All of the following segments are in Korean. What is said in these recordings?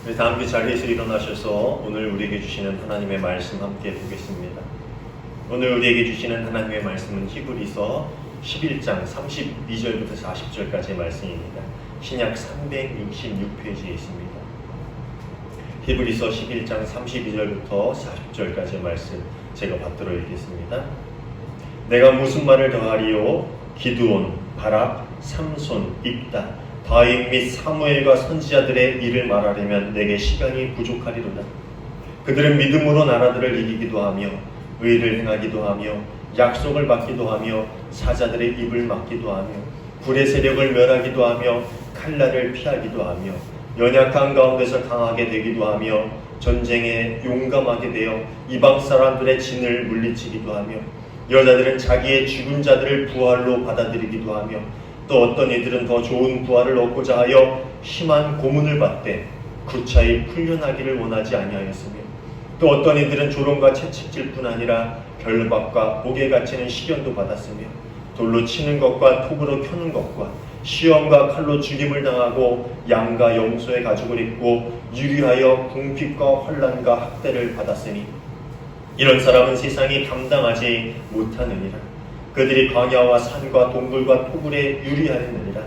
우리 다 함께 자리에서 일어나셔서 오늘 우리에게 주시는 하나님의 말씀 함께 보겠습니다. 오늘 우리에게 주시는 하나님의 말씀은 히브리서 11장 32절부터 40절까지의 말씀입니다. 신약 366페이지에 있습니다. 히브리서 11장 32절부터 40절까지의 말씀 제가 받들어 읽겠습니다. 내가 무슨 말을 더하리요? 기드온, 바락, 삼손, 입다, 다윗 및 사무엘과 선지자들의 일을 말하려면 내게 시간이 부족하리로다. 그들은 믿음으로 나라들을 이기기도 하며 의를 행하기도 하며 약속을 받기도 하며 사자들의 입을 막기도 하며 불의 세력을 멸하기도 하며 칼날을 피하기도 하며 연약한 가운데서 강하게 되기도 하며 전쟁에 용감하게 되어 이방 사람들의 진을 물리치기도 하며 여자들은 자기의 죽은 자들을 부활로 받아들이기도 하며 또 어떤 이들은 더 좋은 부활을 얻고자 하여 심한 고문을 받되 구차히 풀려나기를 원하지 아니하였으며 또 어떤 이들은 조롱과 채찍질뿐 아니라 결박과 목에 갇히는 시련도 받았으며 돌로 치는 것과 톡으로 켜는 것과 시험과 칼로 죽임을 당하고 양과 염소의 가죽을 입고 유리하여 궁핍과 환난과 학대를 받았으니 이런 사람은 세상이 감당하지 못하느니라. 그들이 광야와 산과 동굴과 토굴에 유리하였느니라.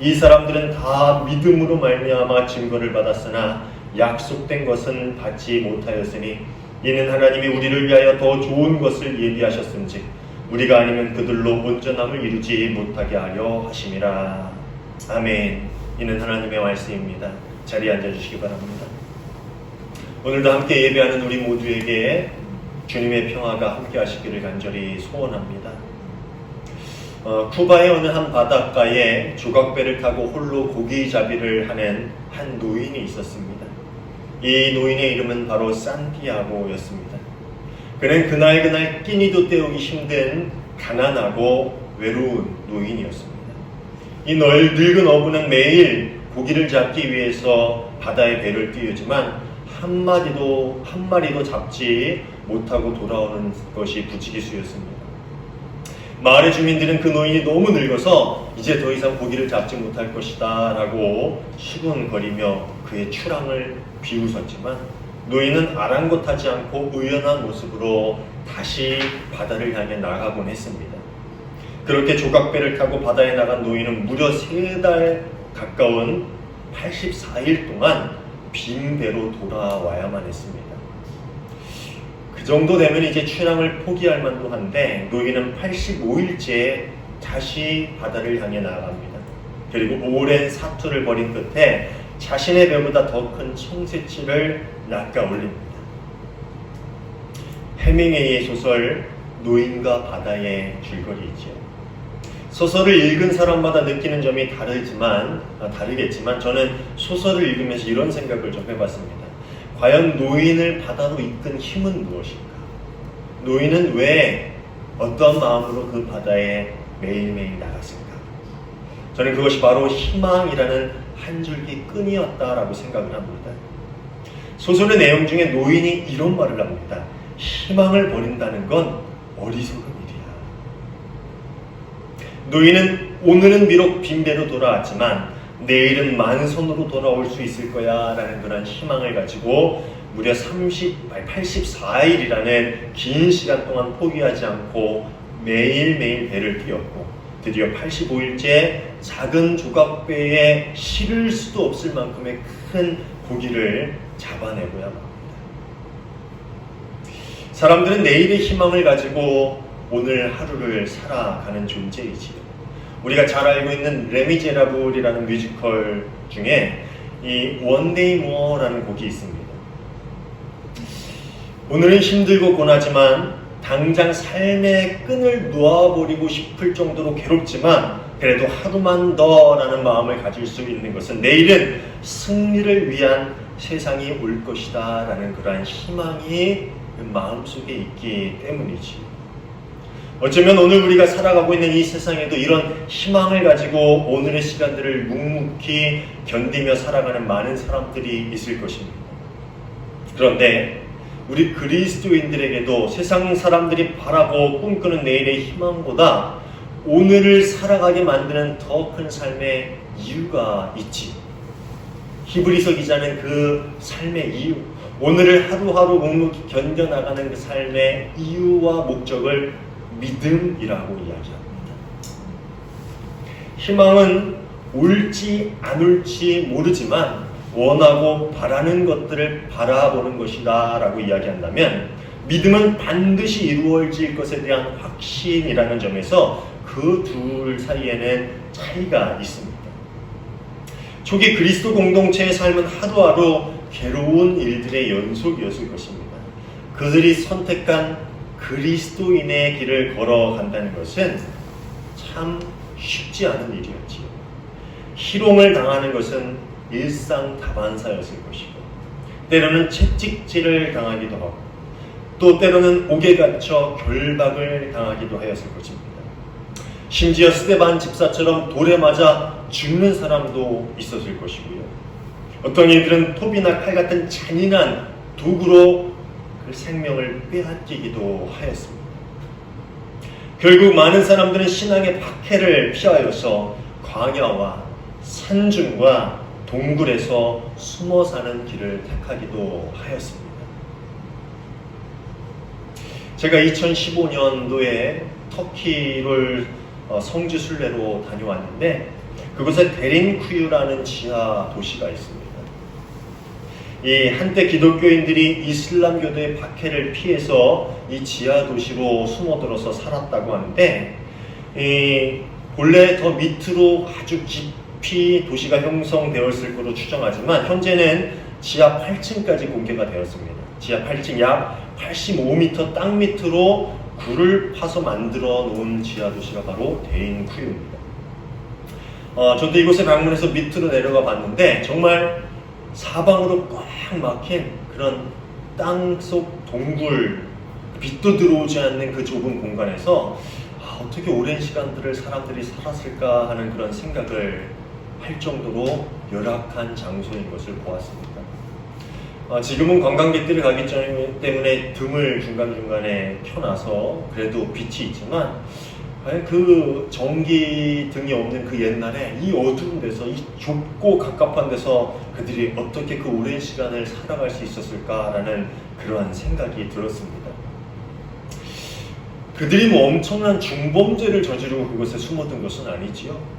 이 사람들은 다 믿음으로 말미암아 증거를 받았으나 약속된 것은 받지 못하였으니 이는 하나님이 우리를 위하여 더 좋은 것을 예비하셨음즉 우리가 아니면 그들로 온전함을 이루지 못하게 하려 하심이라. 아멘. 이는 하나님의 말씀입니다. 자리에 앉아주시기 바랍니다. 오늘도 함께 예배하는 우리 모두에게 주님의 평화가 함께 하시기를 간절히 소원합니다. 쿠바의 어느 한 바닷가에 조각배를 타고 홀로 고기잡이를 하는 한 노인이 있었습니다. 이 노인의 이름은 바로 산티아고였습니다. 그는 그날 끼니도 때우기 힘든 가난하고 외로운 노인이었습니다. 이 늙은 어부는 매일 고기를 잡기 위해서 바다에 배를 띄우지만 한 마리도 잡지 못하고 돌아오는 것이 부지기수였습니다. 마을의 주민들은 그 노인이 너무 늙어서 이제 더 이상 고기를 잡지 못할 것이다 라고 시군거리며 그의 추랑을 비웃었지만 노인은 아랑곳하지 않고 의연한 모습으로 다시 바다를 향해 나가곤 했습니다. 그렇게 조각배를 타고 바다에 나간 노인은 무려 3달 가까운 84일 동안 빈 배로 돌아와야만 했습니다. 그 정도 되면 이제 출항을 포기할 만도 한데 노인은 85일째 다시 바다를 향해 나아갑니다. 그리고 오랜 사투를 벌인 끝에 자신의 배보다 더 큰 청새치를 낚아올립니다. 해밍웨이의 소설 노인과 바다의 줄거리이죠. 소설을 읽은 사람마다 느끼는 점이 다르겠지만 저는 소설을 읽으면서 이런 생각을 좀 해봤습니다. 과연 노인을 바다로 이끈 힘은 무엇일까? 노인은 왜 어떤 마음으로 그 바다에 매일매일 나갔을까? 저는 그것이 바로 희망이라는 한 줄기 끈이었다라고 생각을 합니다. 소설의 내용 중에 노인이 이런 말을 합니다. 희망을 버린다는 건 어리석은 일이야. 노인은 오늘은 비록 빈배로 돌아왔지만 내일은 만선으로 돌아올 수 있을 거야 라는 그런 희망을 가지고 무려 84일이라는 긴 시간 동안 포기하지 않고 매일매일 배를 띄웠고 드디어 85일째 작은 조각배에 실을 수도 없을 만큼의 큰 고기를 잡아내고야 합니다. 사람들은 내일의 희망을 가지고 오늘 하루를 살아가는 존재이지요. 우리가 잘 알고 있는 레미제라블이라는 뮤지컬 중에 이 One Day More라는 곡이 있습니다. 오늘은 힘들고 고나지만 당장 삶의 끈을 놓아버리고 싶을 정도로 괴롭지만 그래도 하루만 더 라는 마음을 가질 수 있는 것은 내일은 승리를 위한 세상이 올 것이다 라는 그러한 희망이 마음속에 있기 때문이지. 어쩌면 오늘 우리가 살아가고 있는 이 세상에도 이런 희망을 가지고 오늘의 시간들을 묵묵히 견디며 살아가는 많은 사람들이 있을 것입니다. 그런데 우리 그리스도인들에게도 세상 사람들이 바라고 꿈꾸는 내일의 희망보다 오늘을 살아가게 만드는 더 큰 삶의 이유가 있지. 히브리서 기자는 그 삶의 이유, 오늘을 하루하루 묵묵히 견뎌나가는 그 삶의 이유와 목적을 믿음이라고 이야기합니다. 희망은 올지 안 올지 모르지만 원하고 바라는 것들을 바라보는 것이다 라고 이야기한다면, 믿음은 반드시 이루어질 것에 대한 확신이라는 점에서 그 둘 사이에는 차이가 있습니다. 초기 그리스도 공동체의 삶은 하루하루 괴로운 일들의 연속이었을 것입니다. 그들이 선택한 그리스도인의 길을 걸어간다는 것은 참 쉽지 않은 일이었지요. 희롱을 당하는 것은 일상다반사였을 것이고, 때로는 채찍질을 당하기도 하고, 또 때로는 옥에 갇혀 결박을 당하기도 하였을 것입니다. 심지어 스데반 집사처럼 돌에 맞아 죽는 사람도 있었을 것이고요. 어떤 이들은 톱이나 칼 같은 잔인한 도구로 그 생명을 빼앗기기도 하였습니다. 결국 많은 사람들은 신앙의 박해를 피하여서 광야와 산중과 동굴에서 숨어 사는 길을 택하기도 하였습니다. 제가 2015년도에 터키를 성지 순례로 다녀왔는데, 그곳에 데린쿠유라는 지하 도시가 있습니다. 이 한때 기독교인들이 이슬람교도의 박해를 피해서 이 지하 도시로 숨어들어서 살았다고 하는데, 본래 더 밑으로 아주 깊이 도시가 형성되었을 것으로 추정하지만 현재는 지하 8층까지 공개가 되었습니다. 지하 8층 약 85m 땅 밑으로 굴을 파서 만들어 놓은 지하 도시가 바로 데린쿠유입니다. 저도 이곳에 방문해서 밑으로 내려가 봤는데 정말 사방으로 꽉 막힌 그런 땅속 동굴, 빛도 들어오지 않는 그 좁은 공간에서 어떻게 오랜 시간들을 사람들이 살았을까 하는 그런 생각을 할 정도로 열악한 장소인 것을 보았습니다. 지금은 관광객들이 가기 때문에 등을 중간중간에 켜놔서 그래도 빛이 있지만, 그 전기 등이 없는 그 옛날에 이 어두운 데서, 이 좁고 갑갑한 데서 그들이 어떻게 그 오랜 시간을 살아갈 수 있었을까라는 그러한 생각이 들었습니다. 그들이 뭐 엄청난 중범죄를 저지르고 그곳에 숨어든 것은 아니지요.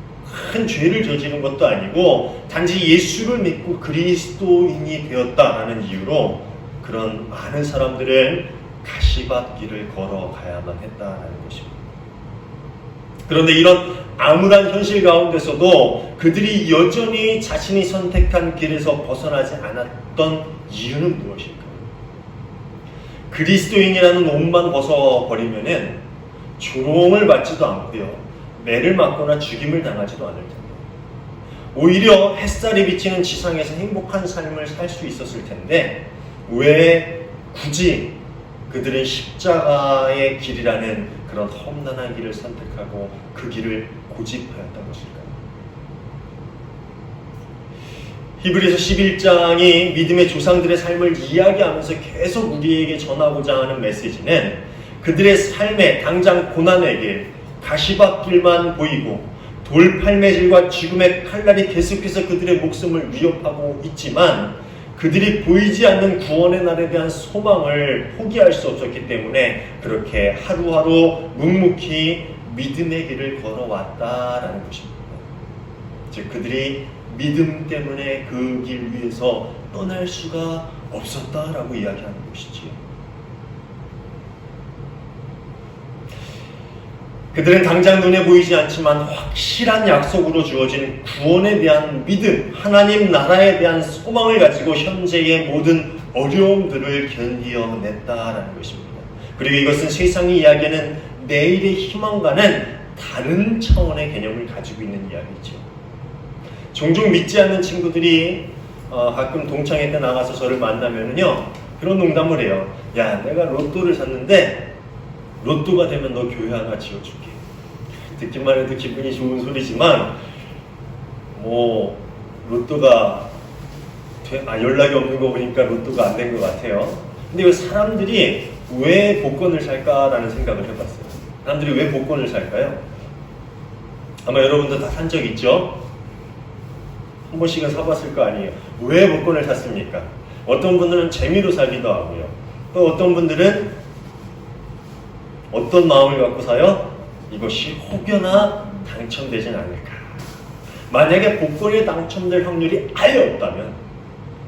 큰 죄를 저지른 것도 아니고 단지 예수를 믿고 그리스도인이 되었다라는 이유로 그런 많은 사람들은 가시밭길을 걸어가야만 했다라는 것입니다. 그런데 이런 암울한 현실 가운데서도 그들이 여전히 자신이 선택한 길에서 벗어나지 않았던 이유는 무엇일까요? 그리스도인이라는 옷만 벗어버리면은 조롱을 받지도 않고요, 매를 맞거나 죽임을 당하지도 않을 텐데, 오히려 햇살이 비치는 지상에서 행복한 삶을 살 수 있었을 텐데, 왜 굳이 그들은 십자가의 길이라는 그런 험난한 길을 선택하고 그 길을 고집하였던 것일까요? 히브리서 11장이 믿음의 조상들의 삶을 이야기하면서 계속 우리에게 전하고자 하는 메시지는, 그들의 삶에 당장 고난의 길, 가시밭길만 보이고 돌팔매질과 죽음의 칼날이 계속해서 그들의 목숨을 위협하고 있지만, 그들이 보이지 않는 구원의 날에 대한 소망을 포기할 수 없었기 때문에 그렇게 하루하루 묵묵히 믿음의 길을 걸어왔다라는 것입니다. 즉, 그들이 믿음 때문에 그 길 위에서 떠날 수가 없었다라고 이야기하는 것이지요. 그들은 당장 눈에 보이지 않지만 확실한 약속으로 주어진 구원에 대한 믿음, 하나님 나라에 대한 소망을 가지고 현재의 모든 어려움들을 견디어냈다라는 것입니다. 그리고 이것은 세상이 이야기하는 내일의 희망과는 다른 차원의 개념을 가지고 있는 이야기죠. 종종 믿지 않는 친구들이 가끔 동창회 때 나가서 저를 만나면요, 그런 농담을 해요. 야, 내가 로또를 샀는데 로또가 되면 너 교회 하나 지어줄게. 듣기만 해도 기분이 좋은 소리지만, 로또가 연락이 없는 거 보니까 로또가 안 된 것 같아요. 근데 왜 사람들이 왜 복권을 살까라는 생각을 해봤어요. 사람들이 왜 복권을 살까요? 아마 여러분도 다 산 적 있죠? 한 번씩은 사봤을 거 아니에요. 왜 복권을 샀습니까? 어떤 분들은 재미로 사기도 하고요. 또 어떤 분들은 어떤 마음을 갖고 사요? 이것이 혹여나 당첨되진 않을까. 만약에 복권에 당첨될 확률이 아예 없다면,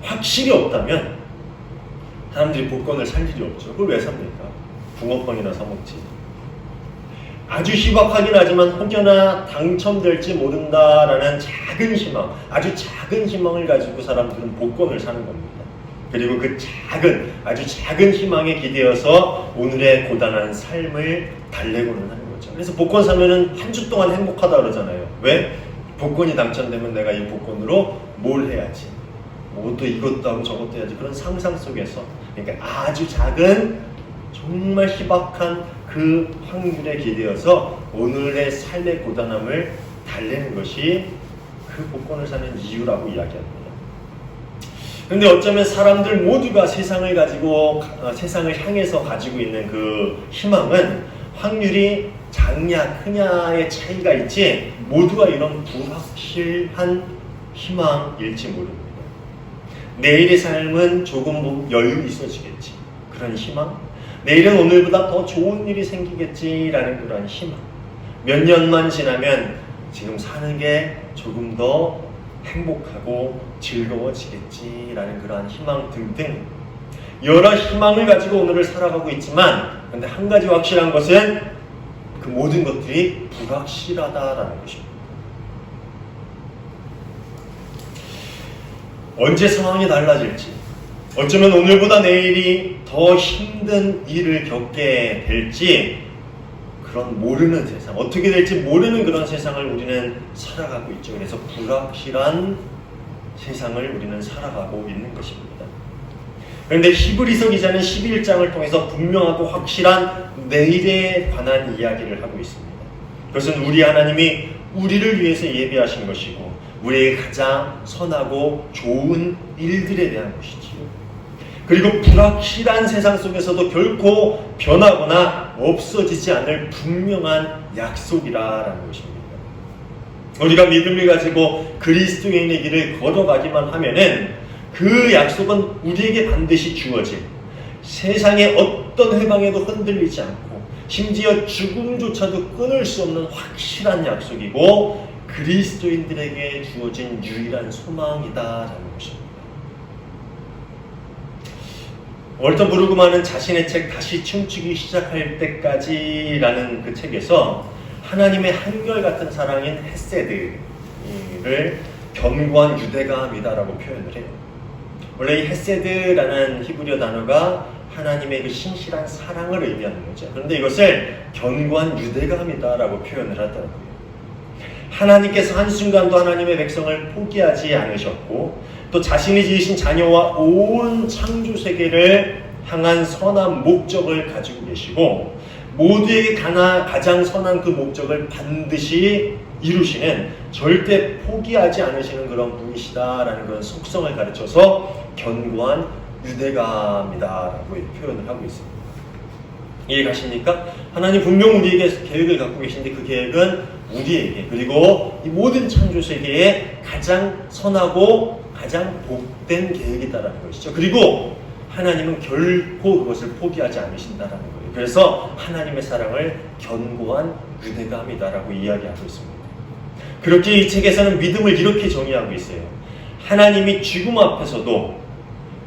확실히 없다면 사람들이 복권을 살 일이 없죠. 그걸 왜 삽니까? 붕어빵이나 사 먹지. 아주 희박하긴 하지만 혹여나 당첨될지 모른다라는 작은 희망, 아주 작은 희망을 가지고 사람들은 복권을 사는 겁니다. 그리고 그 아주 작은 희망에 기대어서 오늘의 고단한 삶을 달래고는 하는 거죠. 그래서 복권 사면은 한 주 동안 행복하다 그러잖아요. 왜? 복권이 당첨되면 내가 이 복권으로 뭘 해야지. 뭐 또 이것도 하고 저것도 해야지. 그런 상상 속에서, 그러니까 아주 작은 정말 희박한 그 확률에 기대어서 오늘의 삶의 고단함을 달래는 것이 그 복권을 사는 이유라고 이야기합니다. 그런데 어쩌면 사람들 모두가 세상을 향해서 가지고 있는 그 희망은 확률이 작냐 크냐의 차이가 있지 모두가 이런 불확실한 희망일지 모릅니다. 내일의 삶은 조금 여유 있어지겠지. 그런 희망? 내일은 오늘보다 더 좋은 일이 생기겠지라는 그런 희망. 몇 년만 지나면 지금 사는 게 조금 더 행복하고 즐거워지겠지라는 그러한 희망 등등 여러 희망을 가지고 오늘을 살아가고 있지만 근데 한 가지 확실한 것은 그 모든 것들이 불확실하다라는 것입니다. 언제 상황이 달라질지 어쩌면 오늘보다 내일이 더 힘든 일을 겪게 될지 그런 모르는 세상, 어떻게 될지 모르는 그런 세상을 우리는 살아가고 있죠. 그래서 불확실한 세상을 우리는 살아가고 있는 것입니다. 그런데 히브리서 기자는 11장을 통해서 분명하고 확실한 내일에 관한 이야기를 하고 있습니다. 그것은 우리 하나님이 우리를 위해서 예비하신 것이고 우리에게 가장 선하고 좋은 일들에 대한 것이지요. 그리고 불확실한 세상 속에서도 결코 변하거나 없어지지 않을 분명한 약속이라는 것입니다. 우리가 믿음을 가지고 그리스도인의 길을 걸어가기만 하면은 그 약속은 우리에게 반드시 주어질 세상의 어떤 회방에도 흔들리지 않고 심지어 죽음조차도 끊을 수 없는 확실한 약속이고 그리스도인들에게 주어진 유일한 소망이다라는 것입니다. 월터 브루그만은 자신의 책 다시 춤추기 시작할 때까지라는 그 책에서 하나님의 한결같은 사랑인 헤세드를 견고한 유대감이다라고 표현을 해요. 원래 이 헤세드라는 히브리어 단어가 하나님의 그 신실한 사랑을 의미하는 거죠. 그런데 이것을 견고한 유대감이다라고 표현을 하더라고요. 하나님께서 한순간도 하나님의 백성을 포기하지 않으셨고 또 자신이 지으신 자녀와 온 창조 세계를 향한 선한 목적을 가지고 계시고 모두에게 가장 선한 그 목적을 반드시 이루시는 절대 포기하지 않으시는 그런 분이시다라는 그런 속성을 가르쳐서 견고한 유대감이다라고 표현을 하고 있습니다. 이해 가십니까? 하나님 분명 우리에게 계획을 갖고 계신데 그 계획은 우리에게 그리고 이 모든 창조 세계에 가장 선하고 가장 복된 계획이다라는 것이죠. 그리고 하나님은 결코 그것을 포기하지 않으신다라는 거예요. 그래서 하나님의 사랑을 견고한 유대감이다라고 이야기하고 있습니다. 그렇게 이 책에서는 믿음을 이렇게 정의하고 있어요. 하나님이 죽음 앞에서도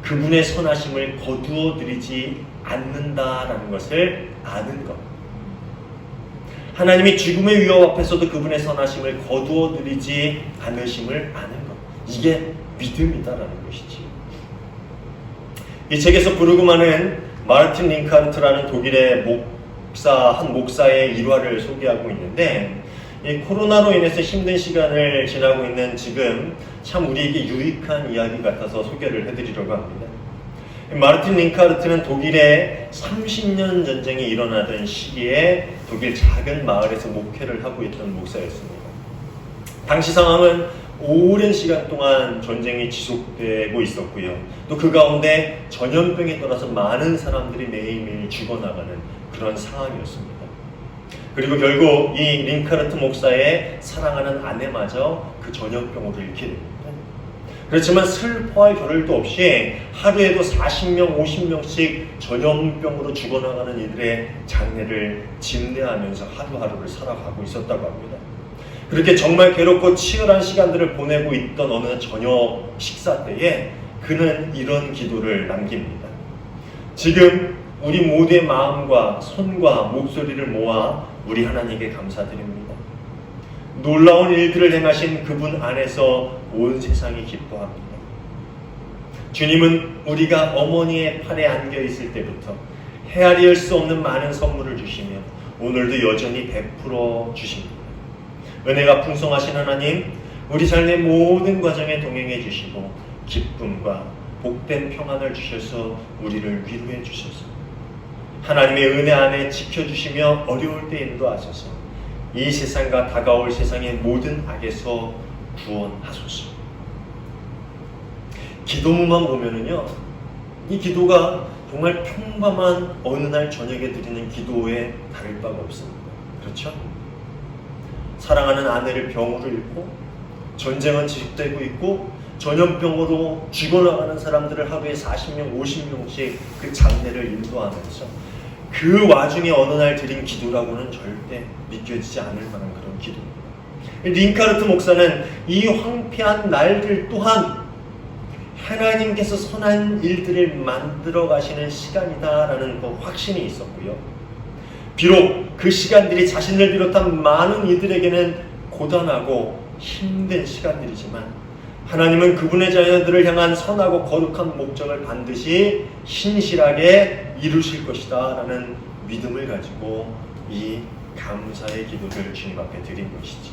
그분의 선하심을 거두어드리지 않는다라는 것을 아는 것. 하나님이 죽음의 위협 앞에서도 그분의 선하심을 거두어드리지 않으심을 아는 것. 이게 믿음이다라는 것이지. 이 책에서 브루그만은 마르틴 링카르트라는 독일의 한 목사의 일화를 소개하고 있는데 이 코로나로 인해서 힘든 시간을 지나고 있는 지금 참 우리에게 유익한 이야기 같아서 소개를 해드리려고 합니다. 마르틴 링카르트는 독일에 30년 전쟁이 일어나던 시기에 독일 작은 마을에서 목회를 하고 있던 목사였습니다. 당시 상황은 오랜 시간 동안 전쟁이 지속되고 있었고요. 또 그 가운데 전염병에 따라서 많은 사람들이 매일매일 죽어나가는 그런 상황이었습니다. 그리고 결국 이 링카르트 목사의 사랑하는 아내마저 그 전염병으로 잃게 됩니다. 그렇지만 슬퍼할 겨를도 없이 하루에도 40명, 50명씩 전염병으로 죽어나가는 이들의 장례를 집례하면서 하루하루를 살아가고 있었다고 합니다. 그렇게 정말 괴롭고 치열한 시간들을 보내고 있던 어느 저녁 식사 때에 그는 이런 기도를 남깁니다. 지금 우리 모두의 마음과 손과 목소리를 모아 우리 하나님께 감사드립니다. 놀라운 일들을 행하신 그분 안에서 온 세상이 기뻐합니다. 주님은 우리가 어머니의 팔에 안겨 있을 때부터 헤아릴 수 없는 많은 선물을 주시며 오늘도 여전히 베풀어 주십니다. 은혜가 풍성하신 하나님, 우리 삶의 모든 과정에 동행해 주시고 기쁨과 복된 평안을 주셔서 우리를 위로해 주셔서 하나님의 은혜 안에 지켜주시며 어려울 때 인도하셔서 이 세상과 다가올 세상의 모든 악에서 구원하소서. 기도문만 보면은요, 이 기도가 정말 평범한 어느 날 저녁에 드리는 기도에 다를 바가 없습니다. 그렇죠? 사랑하는 아내를 병으로 잃고 전쟁은 지속되고 있고 전염병으로 죽어나가는 사람들을 하루에 40명, 50명씩 그 장례를 인도하면서 그 와중에 어느 날 드린 기도라고는 절대 믿겨지지 않을 만한 그런 기도입니다. 링카르트 목사는 이 황폐한 날들 또한 하나님께서 선한 일들을 만들어 가시는 시간이다라는 그 확신이 있었고요. 비록 그 시간들이 자신을 비롯한 많은 이들에게는 고단하고 힘든 시간들이지만 하나님은 그분의 자녀들을 향한 선하고 거룩한 목적을 반드시 신실하게 이루실 것이다 라는 믿음을 가지고 이 감사의 기도를 주님 앞에 드린 것이지.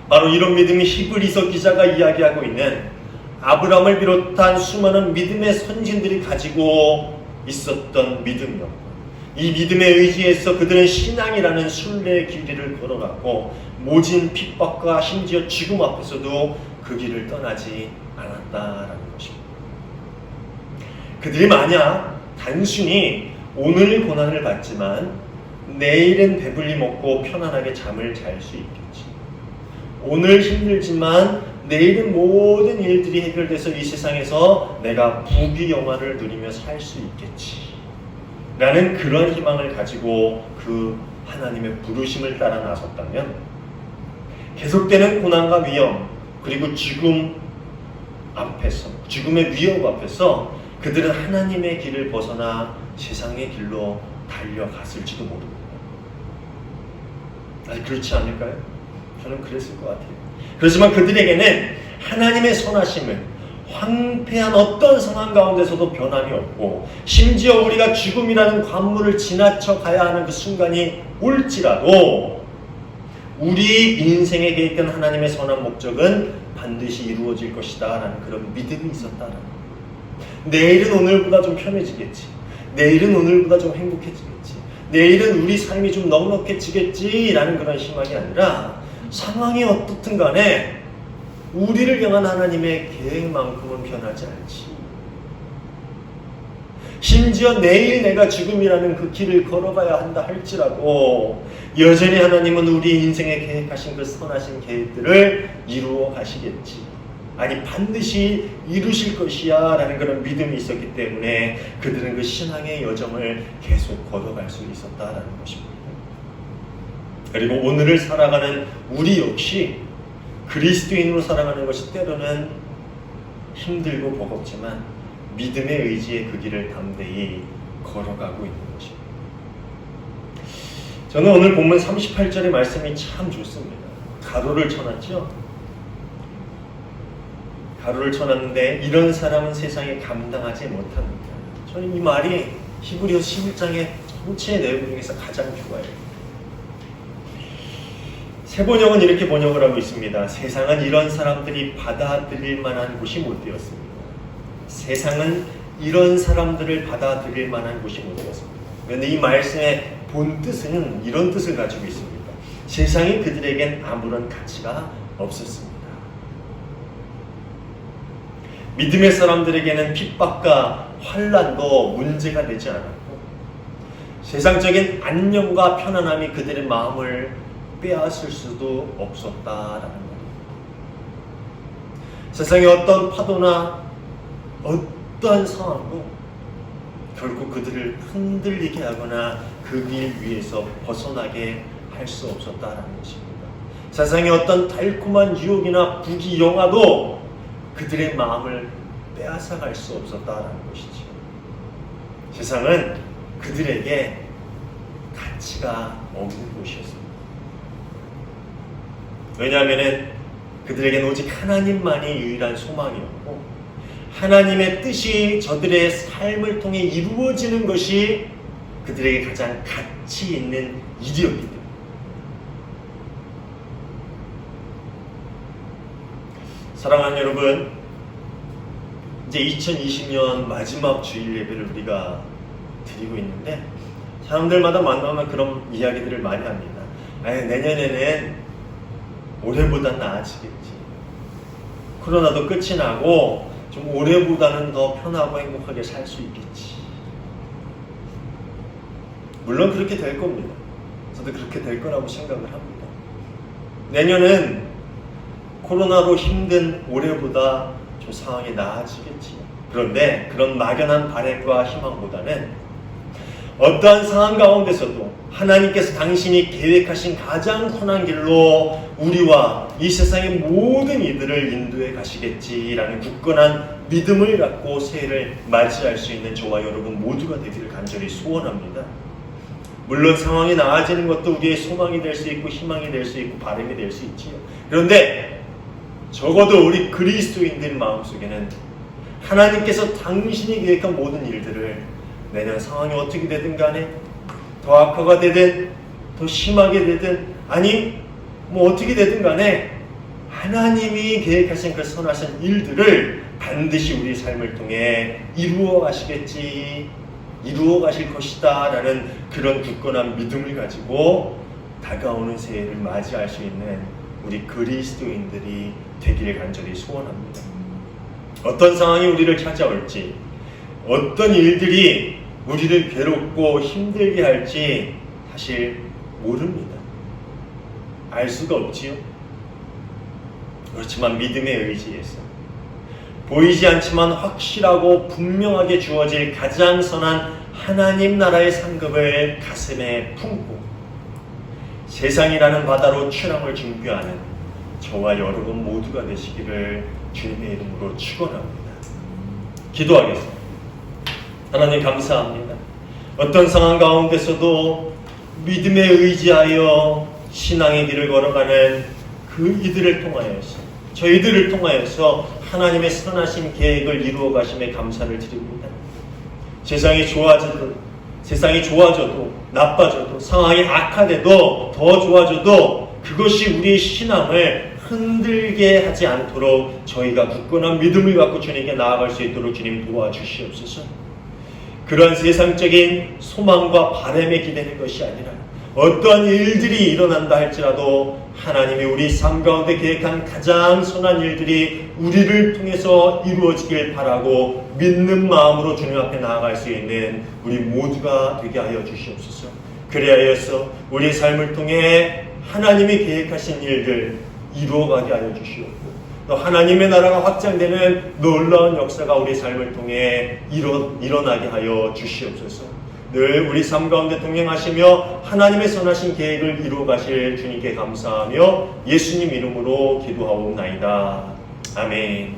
바로 이런 믿음이 히브리서 기자가 이야기하고 있는 아브라함을 비롯한 수많은 믿음의 선진들이 가지고 있었던 믿음이었고, 이 믿음의 의지에서 그들은 신앙이라는 순례의 길을 걸어갔고 모진 핍박과 심지어 죽음 앞에서도 그 길을 떠나지 않았다라는 것입니다. 그들이 만약 단순히 오늘 고난을 받지만 내일은 배불리 먹고 편안하게 잠을 잘 수 있겠지, 오늘 힘들지만 내일은 모든 일들이 해결돼서 이 세상에서 내가 부귀영화를 누리며 살 수 있겠지 라는 그런 희망을 가지고 그 하나님의 부르심을 따라 나섰다면 계속되는 고난과 위험 그리고 죽음 앞에서, 죽음의 위협 앞에서 그들은 하나님의 길을 벗어나 세상의 길로 달려갔을지도 모릅니다. 아니, 그렇지 않을까요? 저는 그랬을 것 같아요. 그렇지만 그들에게는 하나님의 선하심을 황폐한 어떤 상황 가운데서도 변함이 없고, 심지어 우리가 죽음이라는 관문을 지나쳐 가야 하는 그 순간이 올지라도 우리 인생에 계획된 하나님의 선한 목적은 반드시 이루어질 것이다 라는 그런 믿음이 있었다라는 거예요. 내일은 오늘보다 좀 편해지겠지, 내일은 오늘보다 좀 행복해지겠지, 내일은 우리 삶이 좀 넉넉해지겠지 라는 그런 희망이 아니라 상황이 어떻든 간에 우리를 향한 하나님의 계획만큼은 변하지 않지. 심지어 내일 내가 죽음이라는 그 길을 걸어가야 한다 할지라도 여전히 하나님은 우리 인생에 계획하신 그 선하신 계획들을 이루어 가시겠지, 아니 반드시 이루실 것이야 라는 그런 믿음이 있었기 때문에 그들은 그 신앙의 여정을 계속 걸어갈 수 있었다라는 것입니다. 그리고 오늘을 살아가는 우리 역시 그리스도인으로 살아가는 것이 때로는 힘들고 버겁지만 믿음의 의지의 그 길을 담대히 걸어가고 있는 것입니다. 저는 오늘 본문 38절의 말씀이 참 좋습니다. 가로를 쳐놨죠? 가로를 쳐놨는데 이런 사람은 세상에 감당하지 못합니다. 저는 이 말이 히브리서 11장의 전체의 내용 중에서 가장 좋아요. 새 번역은 이렇게 번역을 하고 있습니다. 세상은 이런 사람들이 받아들일 만한 곳이 못 되었습니다. 세상은 이런 사람들을 받아들일 만한 곳이 못 되었습니다. 그런데 이 말씀의 본 뜻은 이런 뜻을 가지고 있습니다. 세상이 그들에겐 아무런 가치가 없었습니다. 믿음의 사람들에게는 핍박과 환난도 문제가 되지 않았고, 세상적인 안녕과 편안함이 그들의 마음을 빼앗을 수도 없었다라는 말입니다. 세상의 어떤 파도나 어떠한 상황도 결국 그들을 흔들리게 하거나 그 길 위에서 벗어나게 할 수 없었다라는 것입니다. 세상의 어떤 달콤한 유혹이나 부귀영화도 그들의 마음을 빼앗아갈 수 없었다라는 것이죠. 세상은 그들에게 가치가 없는 곳이었습니다. 왜냐하면 그들에게는 오직 하나님만이 유일한 소망이었고 하나님의 뜻이 저들의 삶을 통해 이루어지는 것이 그들에게 가장 가치 있는 일이었기 때문에 사랑하는 여러분, 이제 2020년 마지막 주일 예배를 우리가 드리고 있는데 사람들마다 만나면 그런 이야기들을 많이 합니다. 아니, 내년에는 올해보다 나아지겠지. 코로나도 끝이 나고 좀 올해보다는 더 편하고 행복하게 살 수 있겠지. 물론 그렇게 될 겁니다. 저도 그렇게 될 거라고 생각을 합니다. 내년은 코로나로 힘든 올해보다 좀 상황이 나아지겠지. 그런데 그런 막연한 바램과 희망보다는 어떠한 상황 가운데서도 하나님께서 당신이 계획하신 가장 선한 길로 우리와 이 세상의 모든 이들을 인도해 가시겠지라는 굳건한 믿음을 갖고 새해를 맞이할 수 있는 저와 여러분 모두가 되기를 간절히 소원합니다. 물론 상황이 나아지는 것도 우리의 소망이 될 수 있고 희망이 될 수 있고 바람이 될 수 있지요. 그런데 적어도 우리 그리스도인들 마음속에는 하나님께서 당신이 계획한 모든 일들을 내년 상황이 어떻게 되든 간에 더 악화가 되든 더 심하게 되든 아니 뭐 어떻게 되든 간에 하나님이 계획하신 그 선하신 일들을 반드시 우리 삶을 통해 이루어 가시겠지, 이루어 가실 것이다 라는 그런 굳건한 믿음을 가지고 다가오는 새해를 맞이할 수 있는 우리 그리스도인들이 되기를 간절히 소원합니다. 어떤 상황이 우리를 찾아올지, 어떤 일들이 우리를 괴롭고 힘들게 할지 사실 모릅니다. 알 수가 없지요. 그렇지만 믿음의 의지에서 보이지 않지만 확실하고 분명하게 주어질 가장 선한 하나님 나라의 상급을 가슴에 품고 세상이라는 바다로 출항을 준비하는 저와 여러분 모두가 되시기를 주님의 이름으로 축원합니다. 기도하겠습니다. 하나님 감사합니다. 어떤 상황 가운데서도 믿음에 의지하여 신앙의 길을 걸어가는 그 이들을 통하여서 저희들을 통하여서 하나님의 선하신 계획을 이루어 가심에 감사를 드립니다. 세상이 좋아져도 나빠져도 상황이 악화돼도 더 좋아져도 그것이 우리의 신앙을 흔들게 하지 않도록 저희가 굳건한 믿음을 갖고 주님께 나아갈 수 있도록 주님 도와주시옵소서. 그런 세상적인 소망과 바람에 기대는 것이 아니라 어떠한 일들이 일어난다 할지라도 하나님이 우리 삶 가운데 계획한 가장 선한 일들이 우리를 통해서 이루어지길 바라고 믿는 마음으로 주님 앞에 나아갈 수 있는 우리 모두가 되게 하여 주시옵소서. 그리하여서 우리 삶을 통해 하나님이 계획하신 일들 이루어가게 하여 주시옵고 또 하나님의 나라가 확장되는 놀라운 역사가 우리 삶을 통해 일어나게 하여 주시옵소서. 늘 우리 삶 가운데 동행하시며 하나님의 선하신 계획을 이루어 가실 주님께 감사하며 예수님 이름으로 기도하옵나이다. 아멘.